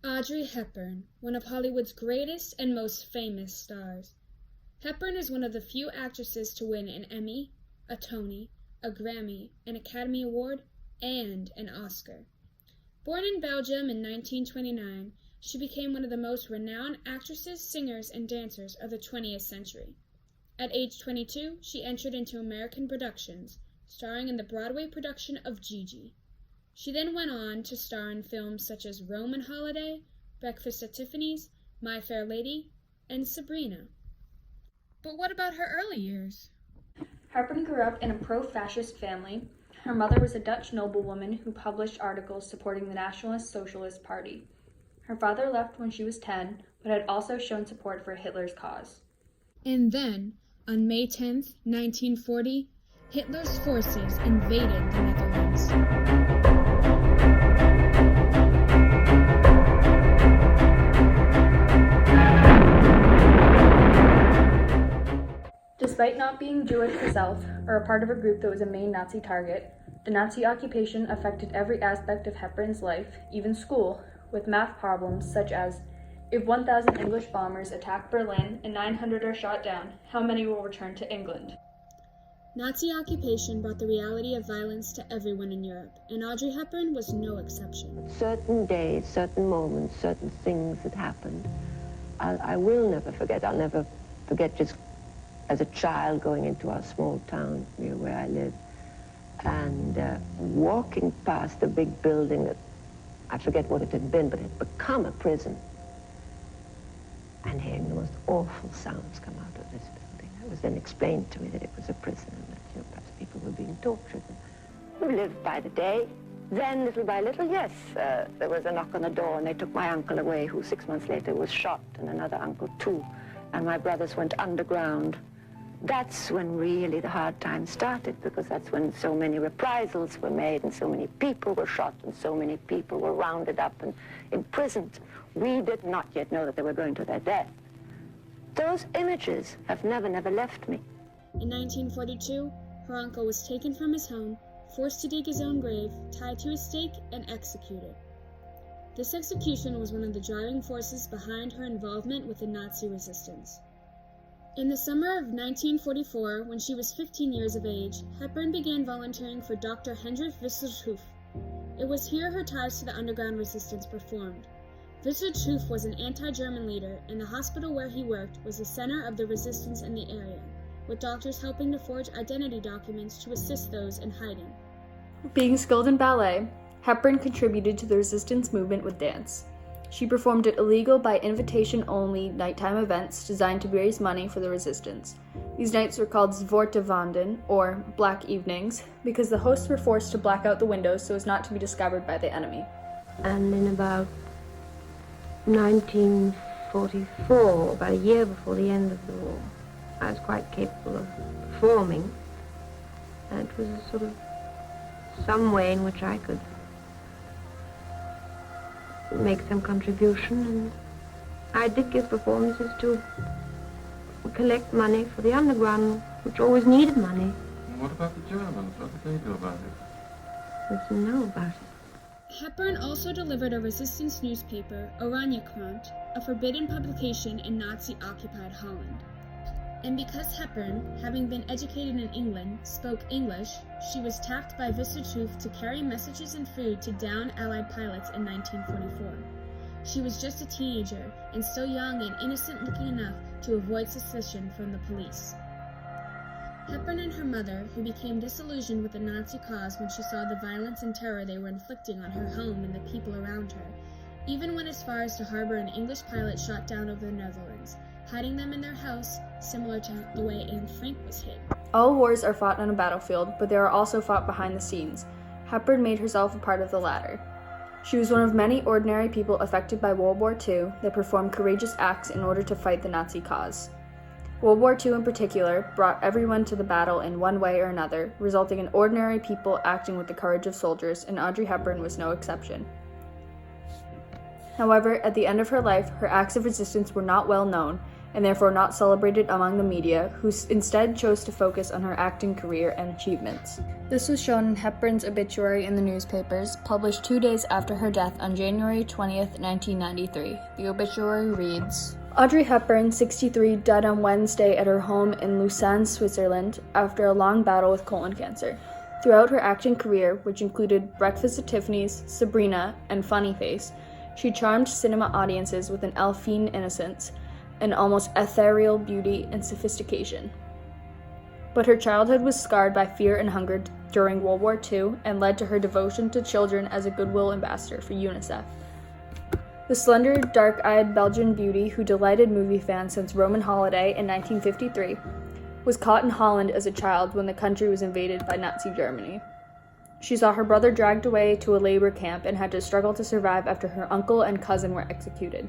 Audrey Hepburn, one of Hollywood's greatest and most famous stars. Hepburn is one of the few actresses to win an Emmy, a Tony, a Grammy, an Academy Award, and an Oscar. Born in Belgium in 1929, she became one of the most renowned actresses, singers, and dancers of the 20th century. At age 22, she entered into American productions, starring in the Broadway production of Gigi. She then went on to star in films such as Roman Holiday, Breakfast at Tiffany's, My Fair Lady, and Sabrina. But what about her early years? Hepburn grew up in a pro-fascist family. Her mother was a Dutch noblewoman who published articles supporting the Nationalist Socialist Party. Her father left when she was 10, but had also shown support for Hitler's cause. And then, on May 10, 1940, Hitler's forces invaded the Netherlands. Despite not being Jewish herself, or a part of a group that was a main Nazi target, the Nazi occupation affected every aspect of Hepburn's life, even school, with math problems such as, if 1,000 English bombers attack Berlin and 900 are shot down, how many will return to England? Nazi occupation brought the reality of violence to everyone in Europe, and Audrey Hepburn was no exception. Certain days, certain moments, certain things that happened, I will never forget. I'll never forget just as a child going into our small town near where I live and walking past the big building that, I forget what it had been, but it had become a prison, and hearing the most awful sounds come out of this building. It was then explained to me that it was a prison and that, perhaps people were being tortured. We lived by the day. Then, little by little, yes, there was a knock on the door, and they took my uncle away, who 6 months later was shot, and another uncle too, and my brothers went underground. That's when really the hard times started, because that's when so many reprisals were made and so many people were shot and so many people were rounded up and imprisoned. We did not yet know that they were going to their death. Those images have never left me. In 1942, her uncle was taken from his home, forced to dig his own grave, tied to a stake, and executed. This execution was one of the driving forces behind her involvement with the Nazi resistance. In the summer of 1944, when she was 15 years of age, Hepburn began volunteering for Dr. Hendrik Wisslershoof. It was here her ties to the underground resistance were formed. Wisslershoof was an anti-German leader, and the hospital where he worked was the center of the resistance in the area, with doctors helping to forge identity documents to assist those in hiding. Being skilled in ballet, Hepburn contributed to the resistance movement with dance. She performed at illegal by invitation-only nighttime events designed to raise money for the resistance. These nights were called Zwarte Wanden, or Black Evenings, because the hosts were forced to black out the windows so as not to be discovered by the enemy. And in about 1944, about a year before the end of the war, I was quite capable of performing, and it was a sort of some way in which I could make some contribution, and I did give performances to collect money for the underground, which always needed money. What about the Germans? What did they do about it? Let's know about it. Hepburn also delivered a resistance newspaper, Oranjekrant, a forbidden publication in Nazi-occupied Holland. And because Hepburn, having been educated in England, spoke English, she was tapped by Wisslershoof to carry messages and food to downed Allied pilots in 1944. She was just a teenager, and still young and innocent-looking enough to avoid suspicion from the police. Hepburn and her mother, who became disillusioned with the Nazi cause when she saw the violence and terror they were inflicting on her home and the people around her, even went as far as to harbor an English pilot shot down over the Netherlands, hiding them in their house, similar to the way Anne Frank was hid. All wars are fought on a battlefield, but they are also fought behind the scenes. Hepburn made herself a part of the latter. She was one of many ordinary people affected by World War II that performed courageous acts in order to fight the Nazi cause. World War II in particular brought everyone to the battle in one way or another, resulting in ordinary people acting with the courage of soldiers, and Audrey Hepburn was no exception. However, at the end of her life, her acts of resistance were not well known, and therefore not celebrated among the media, who instead chose to focus on her acting career and achievements. This was shown in Hepburn's obituary in the newspapers, published 2 days after her death on January 20th, 1993. The obituary reads, Audrey Hepburn, 63, died on Wednesday at her home in Lausanne, Switzerland, after a long battle with colon cancer. Throughout her acting career, which included Breakfast at Tiffany's, Sabrina, and Funny Face, she charmed cinema audiences with an elfine innocence, an almost ethereal beauty and sophistication. But her childhood was scarred by fear and hunger during World War II and led to her devotion to children as a goodwill ambassador for UNICEF. The slender, dark-eyed Belgian beauty who delighted movie fans since Roman Holiday in 1953 was caught in Holland as a child when the country was invaded by Nazi Germany. She saw her brother dragged away to a labor camp and had to struggle to survive after her uncle and cousin were executed.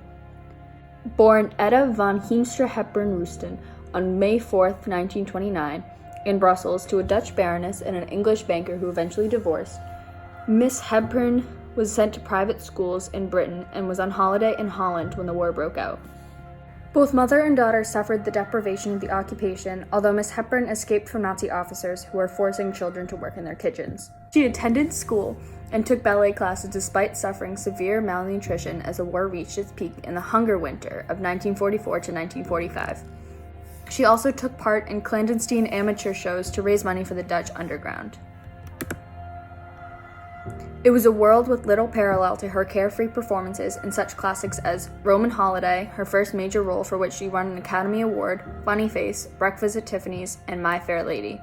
Born Etta van Heemstra Hepburn Roesten on May 4, 1929, in Brussels to a Dutch baroness and an English banker who eventually divorced, Miss Hepburn was sent to private schools in Britain and was on holiday in Holland when the war broke out. Both mother and daughter suffered the deprivation of the occupation, although Miss Hepburn escaped from Nazi officers who were forcing children to work in their kitchens. She attended school and took ballet classes despite suffering severe malnutrition as the war reached its peak in the Hunger Winter of 1944 to 1945. She also took part in clandestine amateur shows to raise money for the Dutch underground. It was a world with little parallel to her carefree performances in such classics as Roman Holiday, her first major role for which she won an Academy Award, Funny Face, Breakfast at Tiffany's, and My Fair Lady.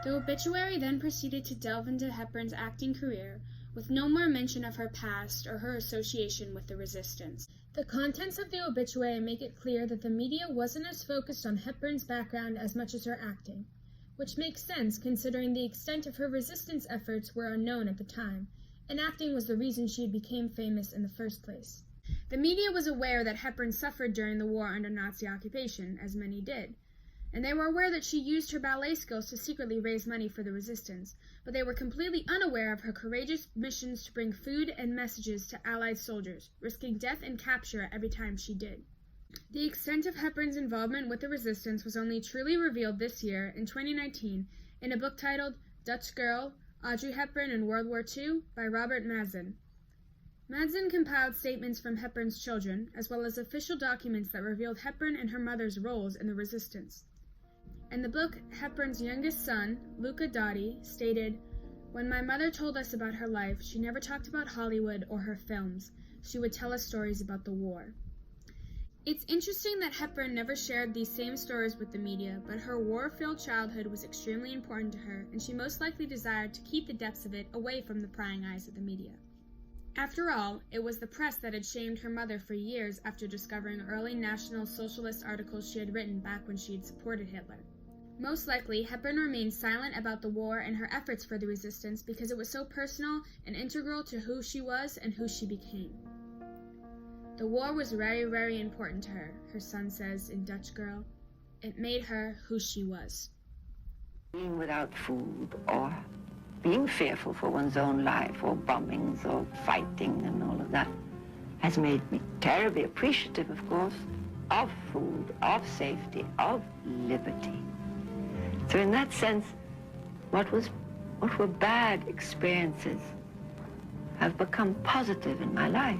The obituary then proceeded to delve into Hepburn's acting career, with no more mention of her past or her association with the resistance. The contents of the obituary make it clear that the media wasn't as focused on Hepburn's background as much as her acting, which makes sense considering the extent of her resistance efforts were unknown at the time, and acting was the reason she became famous in the first place. The media was aware that Hepburn suffered during the war under Nazi occupation, as many did, and they were aware that she used her ballet skills to secretly raise money for the resistance, but they were completely unaware of her courageous missions to bring food and messages to Allied soldiers, risking death and capture every time she did. The extent of Hepburn's involvement with the resistance was only truly revealed this year, in 2019, in a book titled Dutch Girl, Audrey Hepburn in World War II by Robert Madsen. Madsen compiled statements from Hepburn's children, as well as official documents that revealed Hepburn and her mother's roles in the resistance. In the book, Hepburn's youngest son, Luca Dotti, stated, "When my mother told us about her life, she never talked about Hollywood or her films. She would tell us stories about the war." It's interesting that Hepburn never shared these same stories with the media, but her war-filled childhood was extremely important to her, and she most likely desired to keep the depths of it away from the prying eyes of the media. After all, it was the press that had shamed her mother for years after discovering early National Socialist articles she had written back when she had supported Hitler. Most likely, Hepburn remained silent about the war and her efforts for the resistance because it was so personal and integral to who she was and who she became. The war was very, very important to her, her son says in Dutch Girl. It made her who she was. Being without food or being fearful for one's own life or bombings or fighting and all of that has made me terribly appreciative, of course, of food, of safety, of liberty. So in that sense, what were bad experiences have become positive in my life.